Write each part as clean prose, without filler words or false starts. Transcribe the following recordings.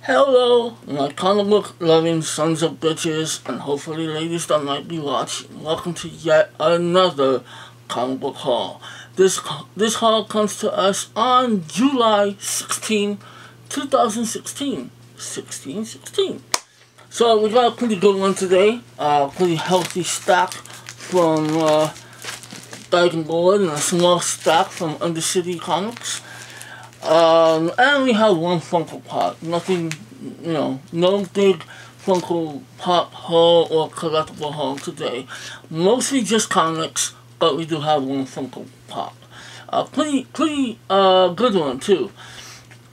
Hello, my comic book loving sons of bitches, and hopefully ladies that might be watching. Welcome to yet another comic book haul. This haul comes to us on July 16, 2016. 16. So we got a pretty good one today. Pretty healthy stack from Dragon Ball and a small stack from Undercity Comics. And we have one Funko Pop. Nothing, no big Funko Pop haul or collectible haul today. Mostly just comics, but we do have one Funko Pop. Pretty good one too.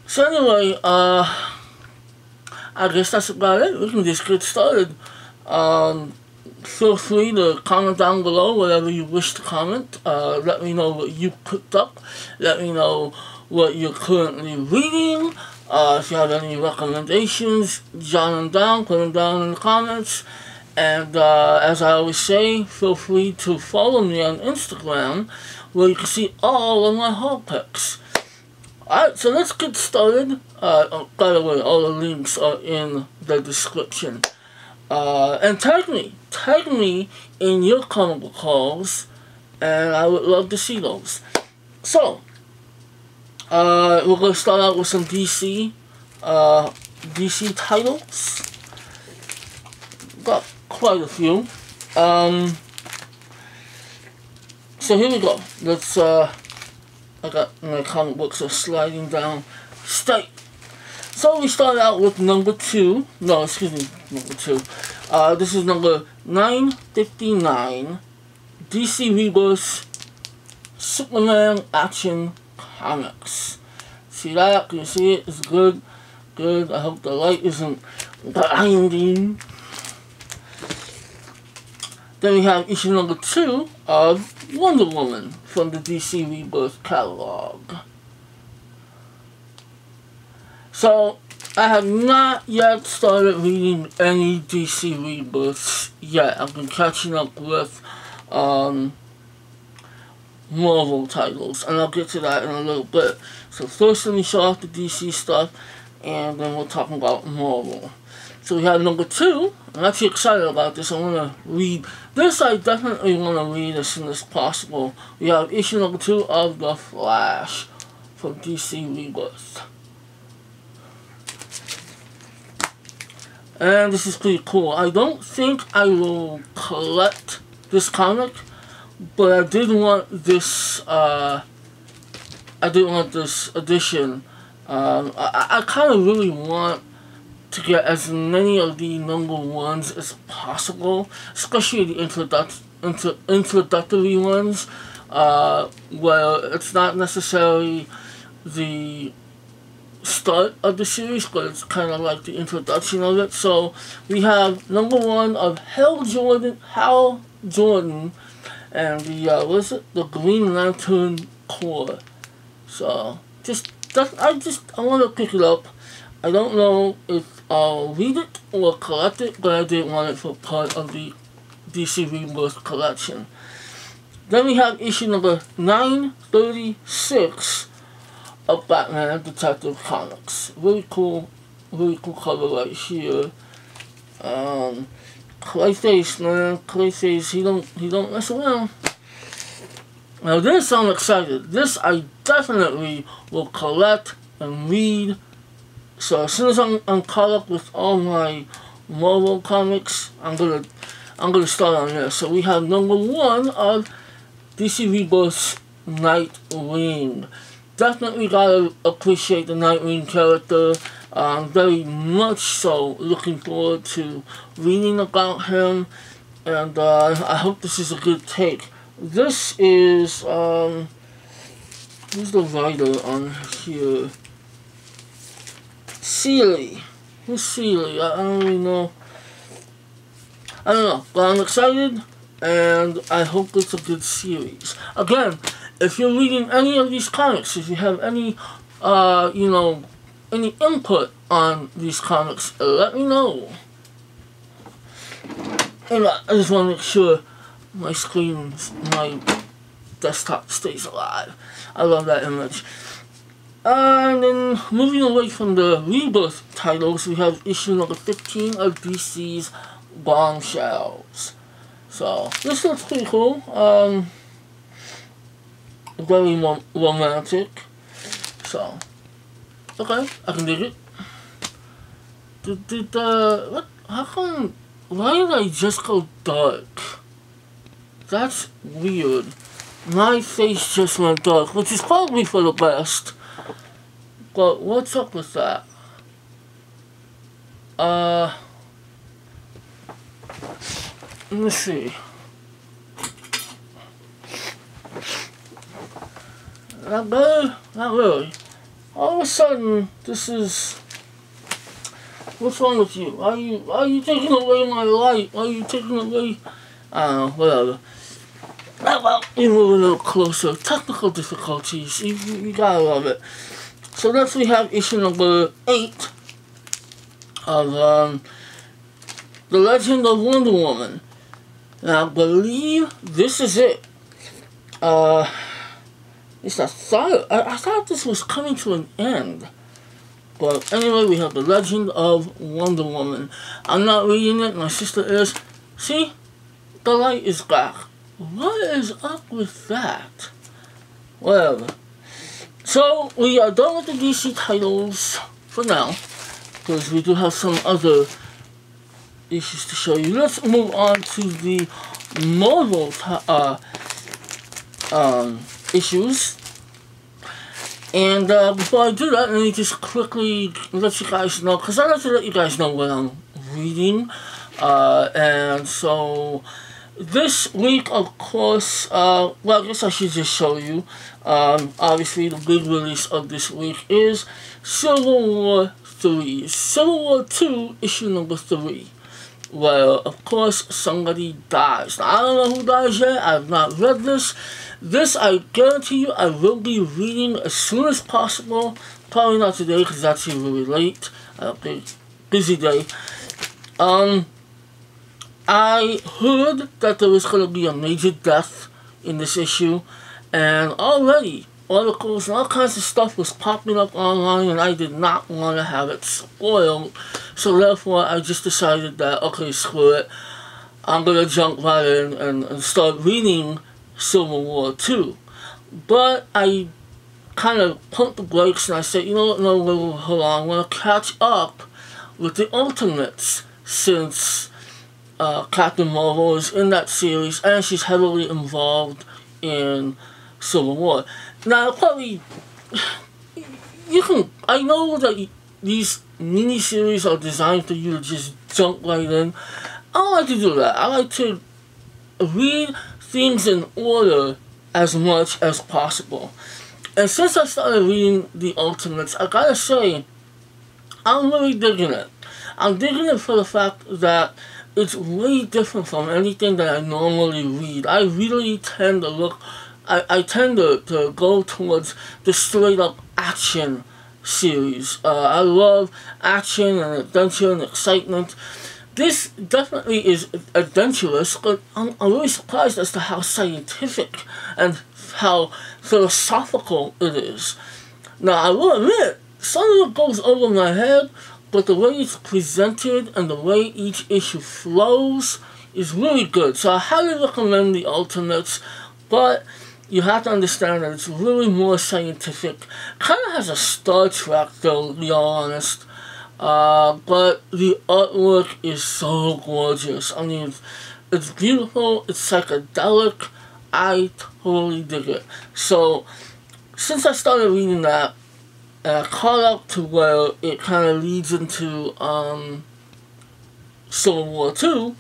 So anyway, I guess that's about it. We can just get started. Feel free to comment down below whatever you wish to comment. Let me know what you picked up. Let me know what you're currently reading. If you have any recommendations, jot them down, put them down in the comments. And as I always say, feel free to follow me on Instagram, where you can see all of my haul picks. Alright, so let's get started. By the way, all the links are in the description. And tag me in your comic book hauls, and I would love to see those. So, we're going to start out with some DC titles. Got quite a few. So here we go. Let's, I got my comic books are sliding down straight. So we start out with number 2. No, excuse me, number 2. This is number 959. DC Rebirth Superman Action Comics. See that? Can you see it? It's good. Good. I hope the light isn't blinding. Then we have issue number 2 of Wonder Woman from the DC Rebirth catalog. So, I have not yet started reading any DC Rebirths yet. I've been catching up with Marvel titles, and I'll get to that in a little bit. So first let me show off the DC stuff, and then we'll talk about Marvel. So we have number 2. I'm actually excited about this. I want to read this. I definitely want to read as soon as possible. We have issue number 2 of The Flash from DC Rebirth. And this is pretty cool. I don't think I will collect this comic, but I did want this. Edition. I kind of really want to get as many of the number 1s as possible, especially the introductory ones, where it's not necessarily the start of the series, but it's kind of like the introduction of it. So we have number 1 of Hal Jordan, and the the Green Lantern Corps. So I want to pick it up. I don't know if I'll read it or collect it, but I did want it for part of the DC Rebirth collection. Then we have issue number 936 of Batman Detective Comics. Really cool cover right here. Clayface, man, Clayface, he don't mess around. Now this I'm excited. This I definitely will collect and read. So as soon as I'm caught up with all my Marvel comics, I'm gonna start on this. So we have number 1 of DC Rebirth's Nightwing. Definitely gotta appreciate the Nightwing character. Very much so looking forward to reading about him, and I hope this is a good take. This is who's the writer on here? Seeley. Who's Seeley? I don't really know. I don't know, but I'm excited, and I hope it's a good series. Again, if you're reading any of these comics, if you have any, any input on these comics, let me know. And I just want to make sure my desktop stays alive. I love that image. And then moving away from the Rebirth titles, we have issue number 15 of DC's Bombshells. So this looks pretty cool. Very romantic. So okay, I can dig it. What? How come? Why did I just go dark? That's weird. My face just went dark, which is probably for the best. But what's up with that? Let me see. Not really. All of a sudden, this is... What's wrong with you? Why are you taking away my light? Why are you taking away... I don't know, whatever. Well, you move a little closer. Technical difficulties. You gotta love it. So next we have issue number 8 of The Legend of Wonder Woman. And I believe this is it. It's I thought this was coming to an end. But anyway, we have The Legend of Wonder Woman. I'm not reading it, my sister is. See? The light is back. What is up with that? Whatever. So, we are done with the DC titles for now. Because we do have some other issues to show you. Let's move on to the Marvel issues. And before I do that, let me just quickly let you guys know, because I like to let you guys know what I'm reading. And so this week, of course, well, I guess I should just show you. Obviously, the big release of this week is Civil War 3. Civil War 2, issue number 3. Well, of course, somebody dies. Now, I don't know who dies yet. I've not read this. This, I guarantee you, I will be reading as soon as possible. Probably not today, because it's actually really late. Busy day. I heard that there was going to be a major death in this issue. And already, articles and all kinds of stuff was popping up online, and I did not want to have it spoiled. So therefore, I just decided that, okay, screw it. I'm going to jump right in and start reading Civil War 2. But I kind of pumped the brakes and I said, you know what, no, hold on, I want to catch up with the Ultimates, since Captain Marvel is in that series and she's heavily involved in Civil War. Now, probably, I know that these mini-series are designed for you to just jump right in. I don't like to do that. I like to read things in order as much as possible. And since I started reading the Ultimates, I gotta say, I'm really digging it. I'm digging it for the fact that it's way different from anything that I normally read. I really tend to look, I tend to go towards the straight up action series. I love action and adventure and excitement. This definitely is adventurous, but I'm really surprised as to how scientific and how philosophical it is. Now, I will admit, some of it goes over my head, but the way it's presented and the way each issue flows is really good. So I highly recommend the Ultimates, but you have to understand that it's really more scientific. Kind of has a Star Trek, though, to be honest. But the artwork is so gorgeous. I mean, it's beautiful, it's psychedelic. I totally dig it. So, since I started reading that, and I caught up to where it kind of leads into Civil War 2,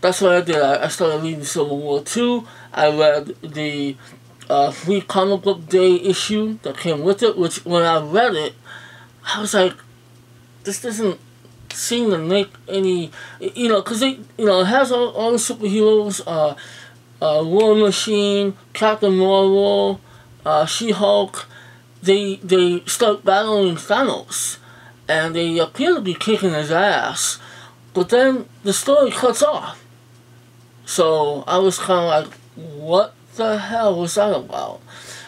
that's what I did. I started reading Civil War 2. I read the free comic book day issue that came with it, which when I read it, I was like, this doesn't seem to make any, because it has all the superheroes, War Machine, Captain Marvel, She-Hulk. They start battling Thanos, and they appear to be kicking his ass, but then the story cuts off. So I was kind of like, what the hell was that about?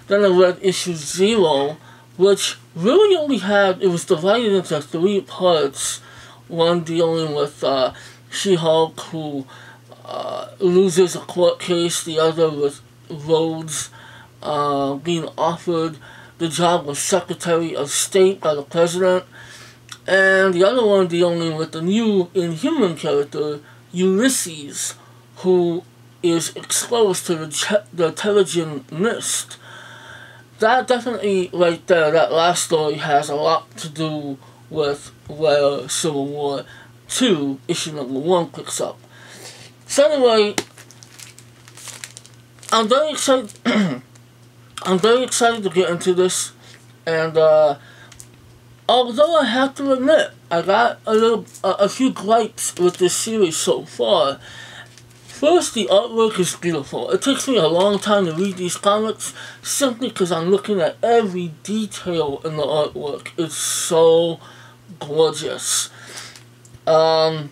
Then I read issue 0, which really only had, it was divided into 3 parts. One dealing with She-Hulk, who loses a court case, the other with Rhodes being offered the job of Secretary of State by the President, and the other one dealing with the new Inhuman character, Ulysses, who is exposed to the Terrigen Mist. That definitely, right there, that last story has a lot to do with where Civil War 2, issue number 1, picks up. So anyway, I'm very excited. I'm very excited to get into this, and although I have to admit, I got a few gripes with this series so far. First, the artwork is beautiful. It takes me a long time to read these comics simply because I'm looking at every detail in the artwork. It's so gorgeous. And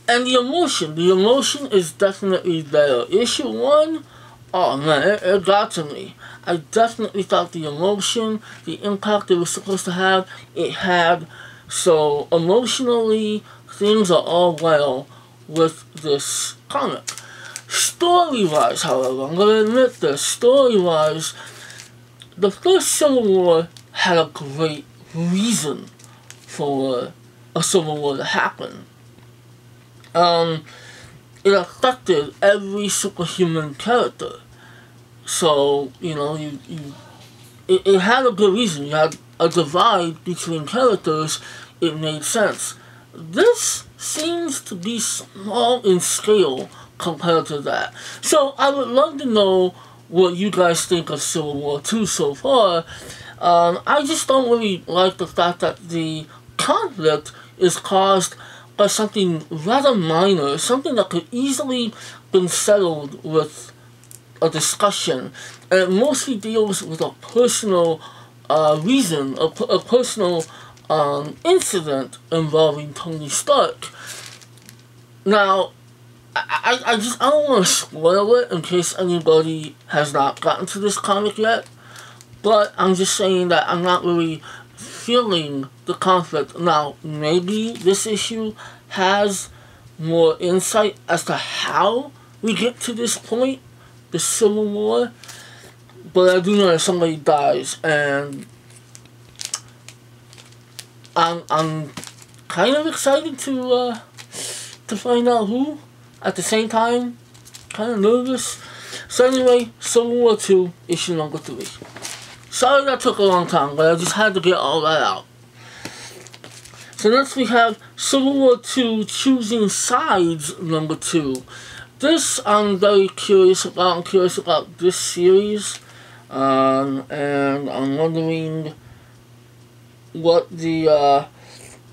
the emotion is definitely there. Issue 1, oh man, it got to me. I definitely thought the emotion, the impact it was supposed to have, it had. So emotionally, things are all well with this comic. Story-wise, however, I'm going to admit this, story-wise, the first Civil War had a great reason for a Civil War to happen. It affected every superhuman character. So, you know, it had a good reason. You had a divide between characters, it made sense. This seems to be small in scale compared to that. So I would love to know what you guys think of Civil War 2 so far. I just don't really like the fact that the conflict is caused by something rather minor, something that could easily been settled with a discussion, and it mostly deals with a personal reason, a personal incident involving Tony Stark. Now, I don't want to spoil it in case anybody has not gotten to this comic yet, but I'm just saying that I'm not really feeling the conflict. Now, maybe this issue has more insight as to how we get to this point, the Civil War, but I do know that somebody dies, and I'm kind of excited to find out who. At the same time, kind of nervous. So anyway, Civil War 2, issue number 3. Sorry that took a long time, but I just had to get all that out. So next we have Civil War 2, Choosing Sides, number 2. This I'm very curious about. I'm curious about this series. And I'm wondering what the,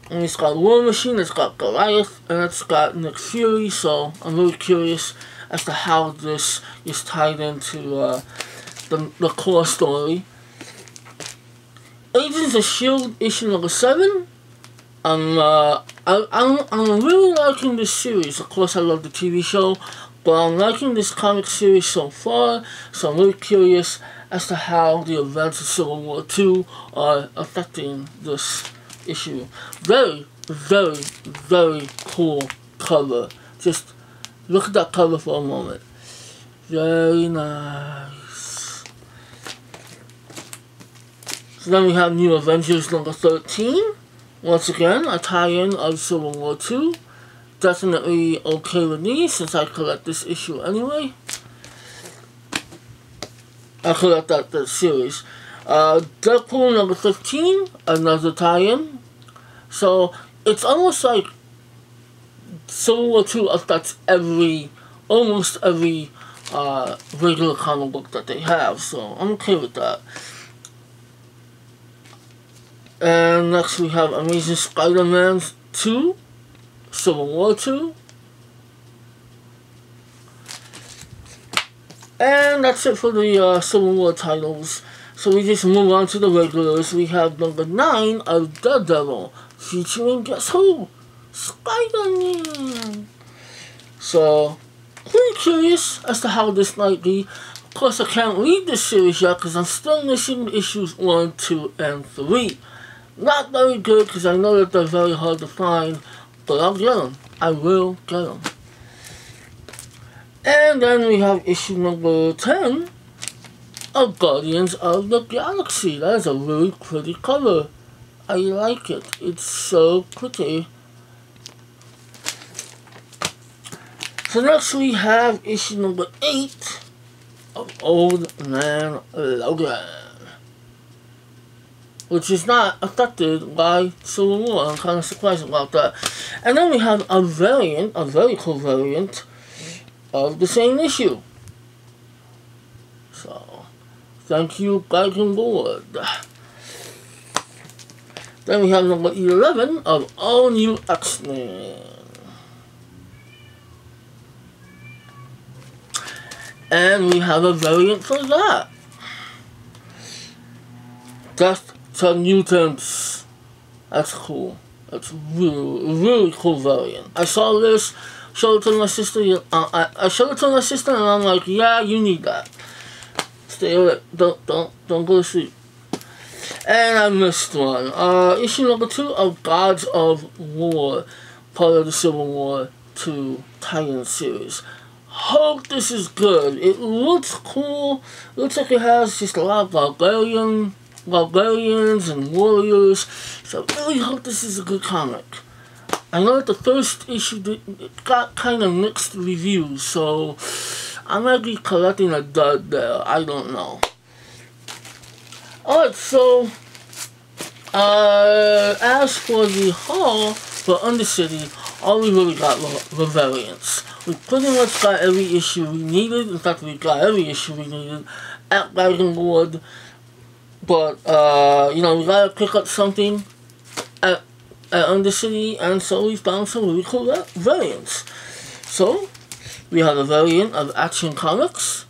and it's got War Machine, it's got Goliath, and it's got Nick Fury, so I'm really curious as to how this is tied into the core story. Agents of S.H.I.E.L.D. issue number 7. I'm really liking this series. Of course, I love the TV show, but I'm liking this comic series so far, so I'm really curious as to how the events of Civil War 2 are affecting this issue. Very, very, very cool cover. Just look at that cover for a moment. Very nice. So then we have New Avengers number 13. Once again, a tie-in of Civil War 2. Definitely okay with me since I collect this issue anyway. I collect that series. Deadpool number 15, another tie-in. So it's almost like Civil War 2 affects almost every regular comic book that they have. So I'm okay with that. And next we have Amazing Spider-Man 2, Civil War 2. And that's it for the Civil War titles. So we just move on to the regulars. We have number 9 of Daredevil, featuring guess who? Spider-Man. So, pretty curious as to how this might be. Of course, I can't read this series yet because I'm still missing issues 1, 2, and 3. Not very good because I know that they're very hard to find, but I'll get them. I will get them. And then we have issue number 10 of Guardians of the Galaxy. That is a really pretty cover. I like it. It's so pretty. So next we have issue number 8 of Old Man Logan, which is not affected by Civil War. I'm kind of surprised about that. And then we have a variant, a very cool variant of the same issue. So, thank you, guys on board. Then we have number 11 of All New X-Men. And we have a variant for that. Death to Mutants. That's cool. That's really cool variant. I saw this, showed it to my sister. I showed it to my sister, and I'm like, yeah, you need that. Stay awake. Don't go to sleep. And I missed one. Issue number 2 of Gods of War, part of the Civil War 2 tie-in series. Hope this is good. It looks cool. Looks like it has just a lot of barbarians and warriors. So I really hope this is a good comic. I know that the first issue got kind of mixed reviews, so I might be collecting a dud there. I don't know. Alright, so as for the haul for Undercity, all we really got were variants. We pretty much got every issue we needed. In fact, we got every issue we needed at Dragon Board. But, you know, we gotta pick up something at Undercity, and so we found some really cool variants. So, we have a variant of Action Comics,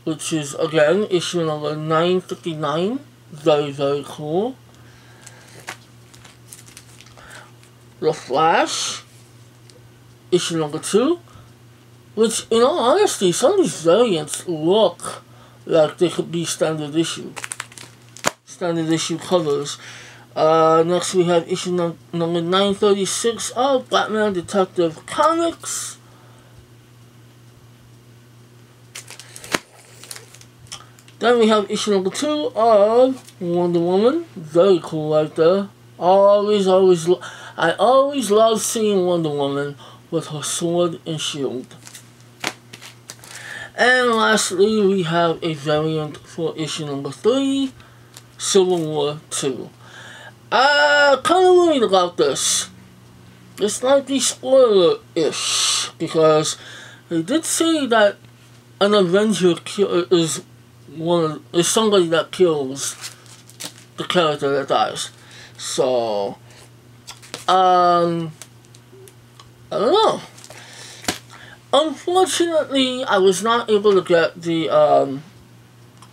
which is, again, issue number 959. Very, very cool. The Flash, issue number 2, which, in all honesty, some of these variants look like they could be standard issue covers. Next we have issue number 936 of Batman Detective Comics. Then we have issue number 2 of Wonder Woman. Very cool right there. I always love seeing Wonder Woman with her sword and shield. And lastly, we have a variant for issue number 3, Civil War 2. Kind of worried about this. This might be spoiler-ish, because they did say that an Avenger is somebody that kills the character that dies. So, I don't know. Unfortunately, I was not able to get the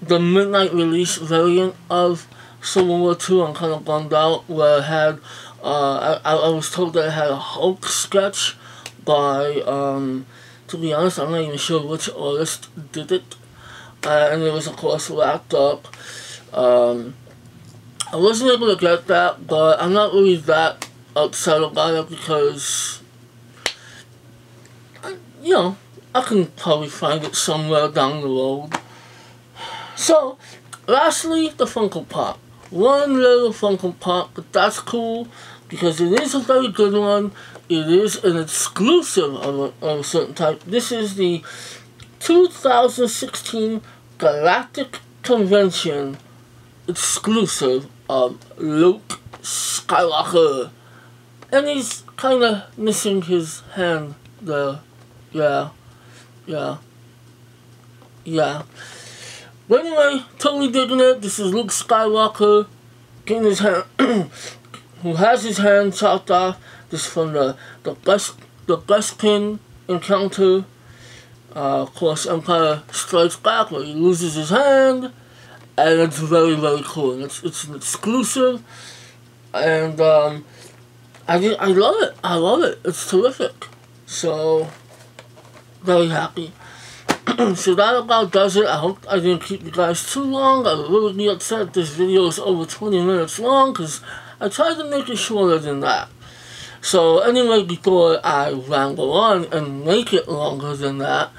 midnight release variant of Civil War 2. I'm kind of bummed out, where it had, I was told that it had a Hulk sketch by, to be honest, I'm not even sure which artist did it. And it was, of course, wrapped up. I wasn't able to get that, but I'm not really that upset about it because, you know, I can probably find it somewhere down the road. So, lastly, the Funko Pop. One little Funko Pop, but that's cool because it is a very good one. It is an exclusive of a certain type. This is the 2016 Galactic Convention exclusive of Luke Skywalker. And he's kind of missing his hand there. Yeah. But anyway, totally digging it. This is Luke Skywalker getting his hand, who has his hand chopped off. This is from the Bespin encounter. Of course, Empire Strikes Back, where he loses his hand, and it's very, very cool. And it's an exclusive, and I love it. I love it. It's terrific. So, very happy. So that about does it. I hope I didn't keep you guys too long. I was really upset this video is over 20 minutes long because I tried to make it shorter than that. So anyway, before I ramble on and make it longer than that,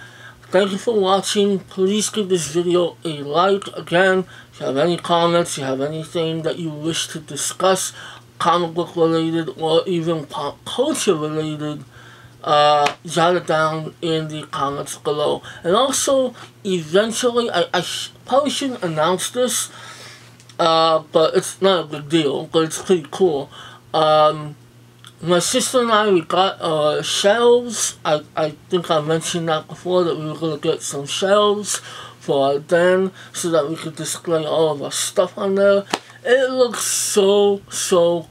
thank you for watching. Please give this video a like. Again, if you have any comments, you have anything that you wish to discuss, comic book related or even pop culture related, jot it down in the comments below. And also, eventually, I probably shouldn't announce this, but it's not a big deal, but it's pretty cool. My sister and I, we got shelves. I think I mentioned that before, that we were going to get some shelves for our den so that we could display all of our stuff on there. It looks so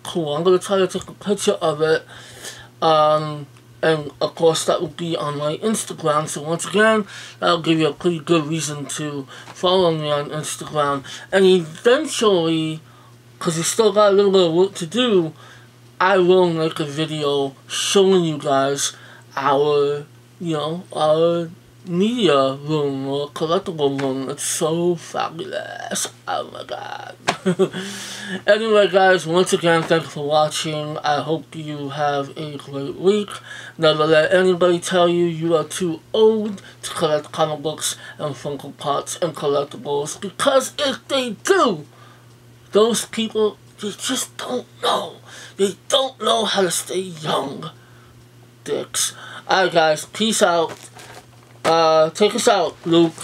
cool. I'm going to try to take a picture of it. And of course that will be on my Instagram. So once again, that'll give you a pretty good reason to follow me on Instagram. And eventually, because we still got a little bit of work to do, I will make a video showing you guys our, our media room or collectible room. It's so fabulous. Oh my god. Anyway guys, once again, thank you for watching. I hope you have a great week. Never let anybody tell you you are too old to collect comic books and Funko Pops and collectibles, because if they do, those people, they just don't know. They don't know how to stay young. Dicks. Alright guys, peace out. Take us out, Luke.